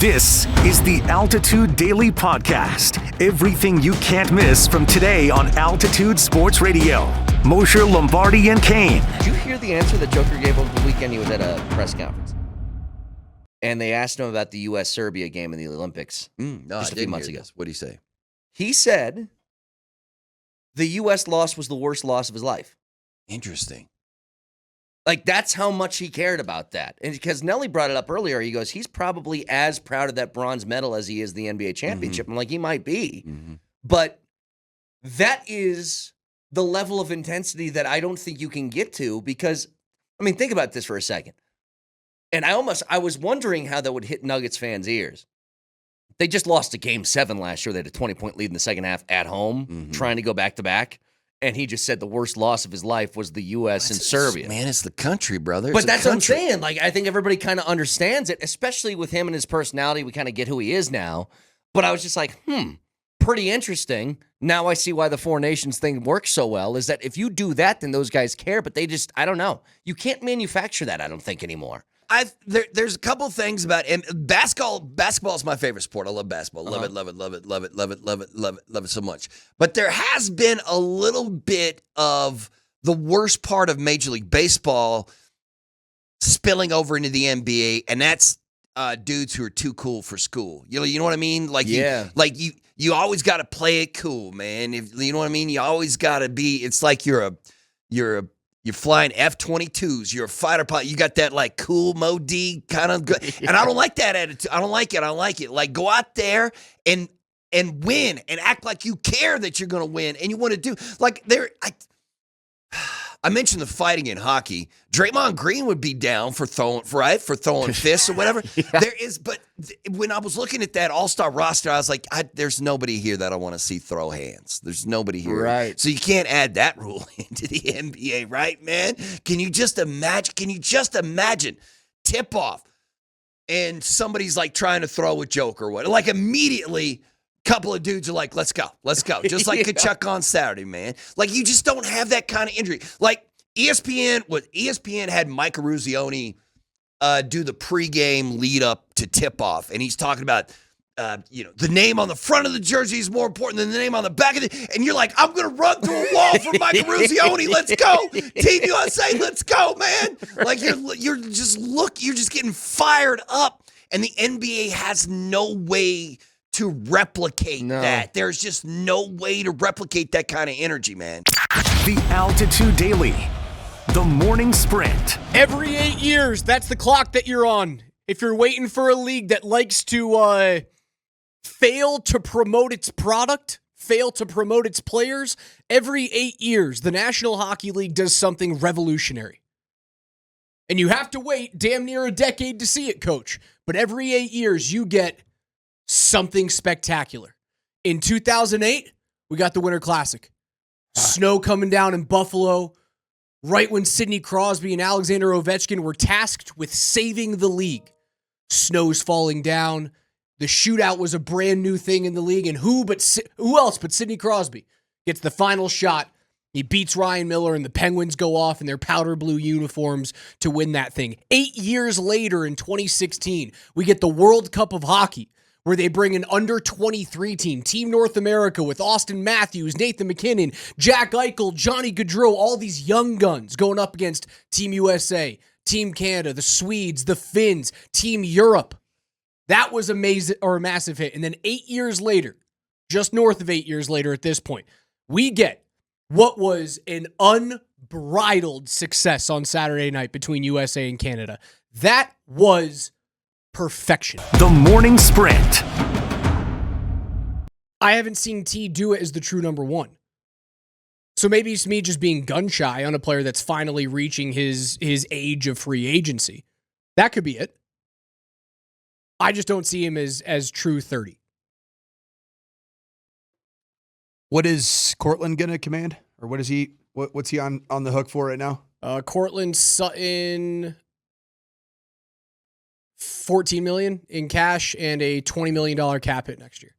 This is the Altitude Daily Podcast. Everything you can't miss from today on Altitude Sports Radio. Mosher, Lombardi, and Kane. Did you hear the answer that Joker gave over the weekend? He was at a press conference. And they asked him about the U.S.-Serbia game in the Olympics just a few months ago. What did he say? He said the U.S. loss was the worst loss of his life. Interesting. Like, that's how much he cared about that. And because Nelly brought it up earlier, he goes, he's probably as proud of that bronze medal as he is the NBA championship. I'm like, he might be. But that is the level of intensity that I don't think you can get to because, I mean, think about this for a second. And I was wondering how that would hit Nuggets fans' ears. They just lost a Game 7 last year. They had a 20-point lead in the second half at home, trying to go back-to-back. And he just said the worst loss of his life was the U.S. and Serbia. Man, it's the country, brother. But that's what I'm saying. Like, I think everybody kind of understands it, especially with him and his personality. We kind of get who he is now. But I was just like, pretty interesting. Now I see why the Four Nations thing works so well, is that if you do that, then those guys care. But they just, I don't know. You can't manufacture that, I don't think, anymore. There's a couple things about it. And basketball is my favorite sport. I love basketball. Love it so much. But there has been a little bit of the worst part of Major League Baseball spilling over into the NBA, and that's dudes who are too cool for school. You know what I mean? Like, you always got to play it cool, man. You know what I mean? You always got to be. It's like you're flying F-22s. You're a fighter pilot. You got that, like, cool Mo-D kind of good. And I don't like that attitude. I don't like it. Like, go out there and win and act like you care that you're going to win and you want to do. Like, I mentioned the fighting in hockey. Draymond Green would be down for throwing fists or whatever. There is, but when I was looking at that All-Star roster, I was like, there's nobody here that I want to see throw hands. There's nobody here. Right. So you can't add that rule into the NBA, right, man? Can you just imagine tip-off and somebody's like trying to throw a joke or what? Like immediately, couple of dudes are like, let's go. Just like Kachuk on Saturday, man. Like, you just don't have that kind of injury. Like, ESPN had Mike Eruzione do the pregame lead up to tip-off, and he's talking about, the name on the front of the jersey is more important than the name on the back of it. And you're like, I'm going to run through a wall for Mike Eruzione. Let's go. Team USA, let's go, man. Like, you're just getting fired up, and the NBA has no way to replicate that. There's just no way to replicate that kind of energy, man. The Altitude Daily. The Morning Sprint. Every 8 years, that's the clock that you're on. If you're waiting for a league that likes to fail to promote its product, fail to promote its players, every 8 years, the National Hockey League does something revolutionary. And you have to wait damn near a decade to see it, Coach. But every 8 years, you get something spectacular. In 2008, we got the Winter Classic. Snow coming down in Buffalo, right when Sidney Crosby and Alexander Ovechkin were tasked with saving the league. Snow's falling down. The shootout was a brand new thing in the league, and who else but Sidney Crosby gets the final shot. He beats Ryan Miller, and the Penguins go off in their powder blue uniforms to win that thing. 8 years later, in 2016, we get the World Cup of Hockey, where they bring an under-23 team, Team North America, with Austin Matthews, Nathan McKinnon, Jack Eichel, Johnny Gaudreau, all these young guns going up against Team USA, Team Canada, the Swedes, the Finns, Team Europe. That was a massive hit. And then 8 years later, just north of 8 years later at this point, we get what was an unbridled success on Saturday night between USA and Canada. That was perfection. The Morning Sprint. I haven't seen T do it as the true number one. So maybe it's me just being gun shy on a player that's finally reaching his age of free agency. That could be it. I just don't see him as true 30. What is Cortland going to command? Or what is what's he on the hook for right now? Cortland Sutton, $14 million in cash and a $20 million cap hit next year.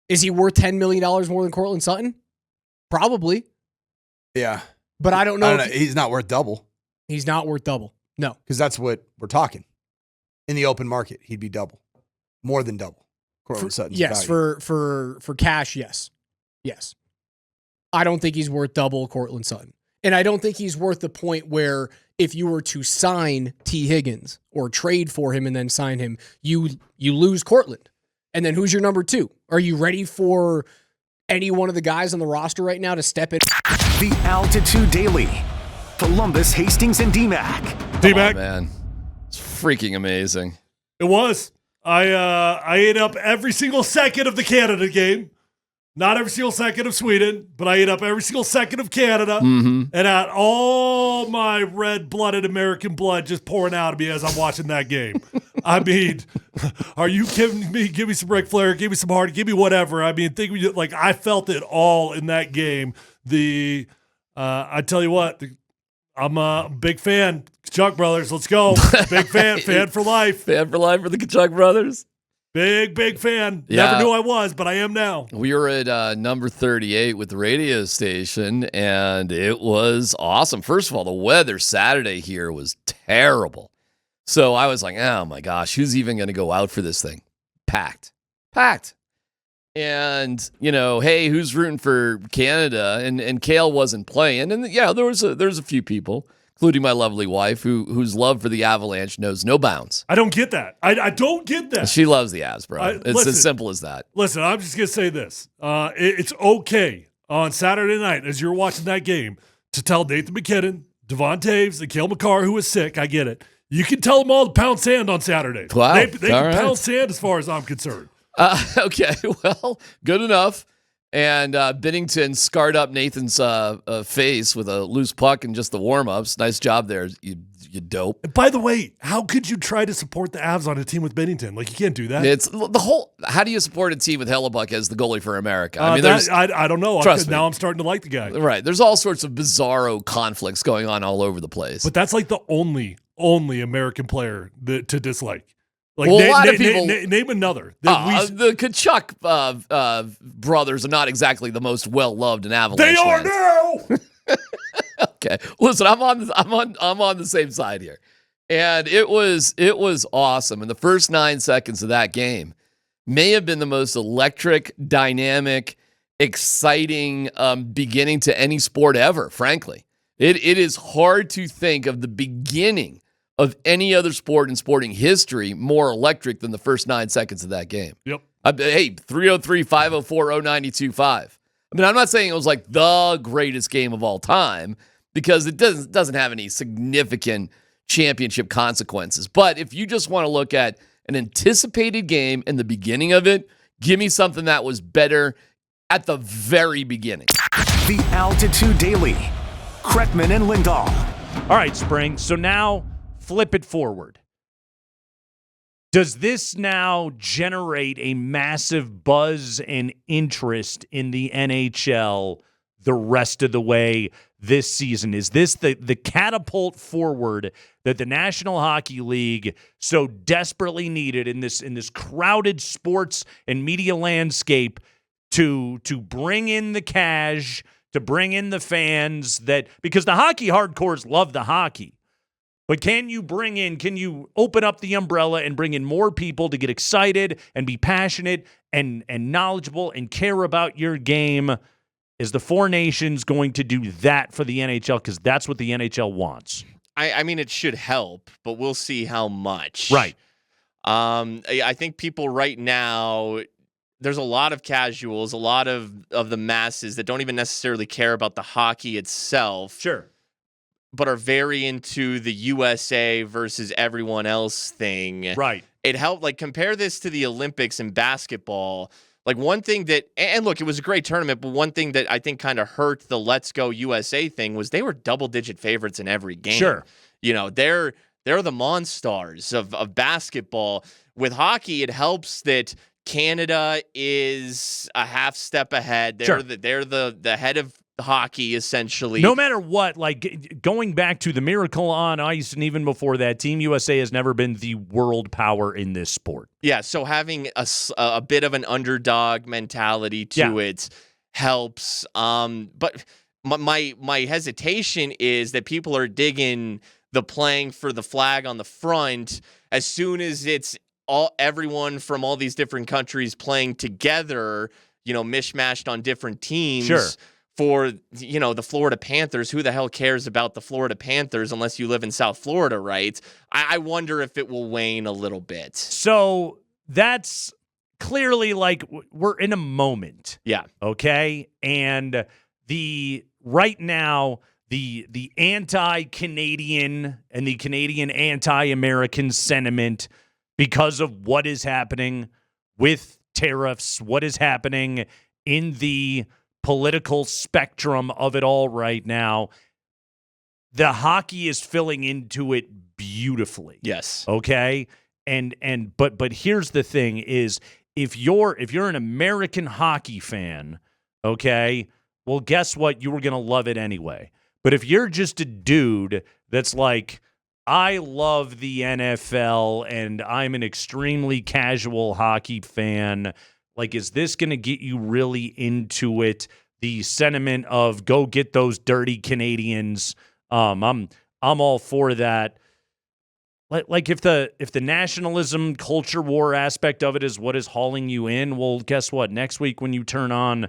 Is he worth $10 million more than Cortland Sutton? Probably. Yeah. But I don't know. He's not worth double. He's not worth double. No. Because that's what we're talking. In the open market, he'd be double. More than double. Cortland Sutton's Yes, value. for cash, yes. Yes. I don't think he's worth double Cortland Sutton. And I don't think he's worth the point where if you were to sign Tee Higgins or trade for him and then sign him, you lose Cortland. And then who's your number 2? Are you ready for any one of the guys on the roster right now to step in? The Altitude Daily. Columbus, Hastings, and Dmac. Dmac. Oh, man. It's freaking amazing. It was. I ate up every single second of the Canada game. Not every single second of Sweden, but I ate up every single second of Canada. Mm-hmm. And had all my red-blooded American blood just pouring out of me as I'm watching that game. I mean, are you kidding me? Give me some Ric Flair, give me some Hardy, give me whatever. I mean, I felt it all in that game. I tell you what, I'm a big fan. Kachuk Brothers, let's go. Big fan, fan for life. Fan for life for the Kachuk brothers. Big fan. Yeah. Never knew I was, but I am now. We were at number 38 with the radio station, and it was awesome. First of all, the weather Saturday here was terrible. So I was like, oh my gosh, who's even going to go out for this thing? Packed. And, hey, who's rooting for Canada? And Kale wasn't playing. And yeah, there's a few people, including my lovely wife, whose love for the Avalanche knows no bounds. I don't get that. I don't get that. She loves the Avs, bro. It's listen, as simple as that. Listen, I'm just going to say this. It's okay on Saturday night as you're watching that game to tell Nathan McKinnon, Devon Taves, and Cale Makar, who is sick. I get it. You can tell them all to pound sand on Saturday. Wow. They can All right. pound sand as far as I'm concerned. Okay, well, good enough. And Binnington scarred up Nathan's face with a loose puck in just the warm-ups. Nice job there, you dope. And by the way, how could you try to support the Avs on a team with Binnington? Like, you can't do that. It's the whole. How do you support a team with Hellebuck as the goalie for America? I mean, I don't know. Trust me. Now I'm starting to like the guy. Right. There's all sorts of bizarro conflicts going on all over the place. But that's like the only American player to dislike. Like, Well, a lot of people- name another. the Kachuk brothers are not exactly the most well-loved in Avalanche. They are land. now. Okay, listen, I'm on the same side here, and it was awesome. And the first 9 seconds of that game may have been the most electric, dynamic, exciting beginning to any sport ever. Frankly, it is hard to think of the beginning of any other sport in sporting history more electric than the first 9 seconds of that game. Yep. Hey, 303-504-0925. I mean, I'm not saying it was like the greatest game of all time because it doesn't have any significant championship consequences. But if you just want to look at an anticipated game in the beginning of it, give me something that was better at the very beginning. The Altitude Daily. Kretman and Lindahl. All right, Spring. So now flip it forward. Does this now generate a massive buzz and interest in the NHL the rest of the way this season? Is this the catapult forward that the National Hockey League so desperately needed in this crowded sports and media landscape to bring in the cash, to bring in the fans, because the hockey hardcores love the hockey. But can you open up the umbrella and bring in more people to get excited and be passionate and knowledgeable and care about your game? Is the Four Nations going to do that for the NHL? Because that's what the NHL wants. I mean, it should help, but we'll see how much. Right. I think people right now, there's a lot of casuals, a lot of the masses that don't even necessarily care about the hockey itself. Sure. But are very into the USA versus everyone else thing. Right. It helped, compare this to the Olympics in basketball. One thing that, and look, it was a great tournament, but one thing that I think kind of hurt the Let's Go USA thing was they were double-digit favorites in every game. Sure. They're the Monstars of basketball. With hockey, it helps that Canada is a half step ahead. They're the head of hockey, essentially. No matter what, going back to the Miracle on Ice and even before that, Team USA has never been the world power in this sport. Yeah, so having a bit of an underdog mentality to it helps. But my hesitation is that people are digging the playing for the flag on the front, as soon as it's everyone from all these different countries playing together, mishmashed on different teams. Sure. For, the Florida Panthers, who the hell cares about the Florida Panthers unless you live in South Florida, right? I wonder if it will wane a little bit. So that's clearly like we're in a moment. Yeah. Okay. And right now, the anti-Canadian and the Canadian anti-American sentiment because of what is happening with tariffs, what is happening in the political spectrum of it all right now, the hockey is filling into it beautifully. Yes. Okay? But here's the thing is if you're an American hockey fan, okay, well, guess what? You were going to love it anyway. But if you're just a dude that's like, I love the NFL and I'm an extremely casual hockey fan, like, is this going to get you really into it? The sentiment of go get those dirty Canadians. I'm all for that. Like if the nationalism culture war aspect of it is what is hauling you in, well, guess what? Next week when you turn on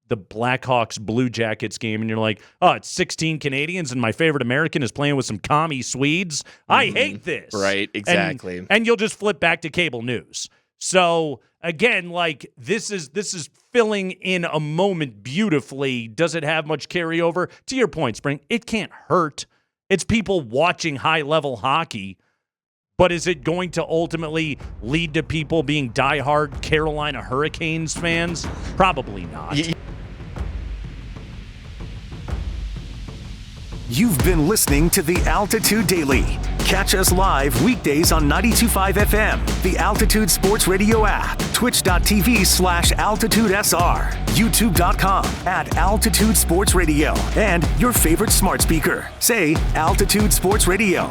the Blackhawks Blue Jackets game and you're like, oh, it's 16 Canadians and my favorite American is playing with some commie Swedes. I hate this. Right, exactly. And you'll just flip back to cable news. So again, like this is filling in a moment beautifully. Does it have much carryover? To your point, Spring, it can't hurt. It's people watching high-level hockey. But is it going to ultimately lead to people being diehard Carolina Hurricanes fans? Probably not. You've been listening to The Altitude Daily. Catch us live weekdays on 92.5 FM, the Altitude Sports Radio app, twitch.tv/AltitudeSR, youtube.com @Altitude Sports Radio, and your favorite smart speaker. Say Altitude Sports Radio.